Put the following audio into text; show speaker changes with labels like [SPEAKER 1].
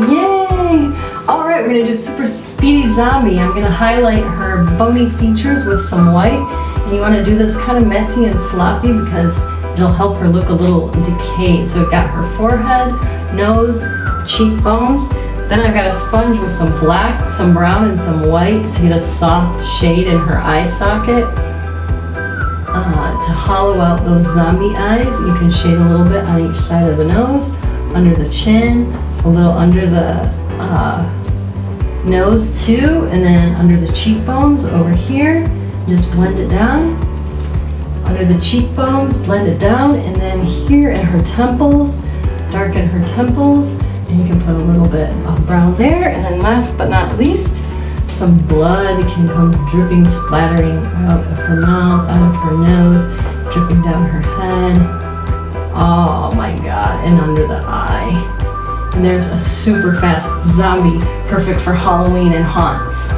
[SPEAKER 1] Yay! All right, we're gonna do super speedy zombie. I'm gonna highlight her bony features with some white. And you wanna do this kind of messy and sloppy because it'll help her look a little decayed. So we've got her forehead, nose, cheekbones. Then I've got a sponge with some black, some brown, and some white to get a soft shade in her eye socket. To hollow out those zombie eyes, you can shade a little bit on each side of the nose, under the chin, a little under the nose too, and then under the cheekbones over here. Just blend it down. Under the cheekbones, blend it down, and then here in her temples, darken her temples, and you can put a little bit of brown there. And then last but not least, some blood can come dripping, splattering out of her mouth, out of her nose, dripping down her head. Oh my God, and under the eye. And there's a super fast zombie, perfect for Halloween and haunts.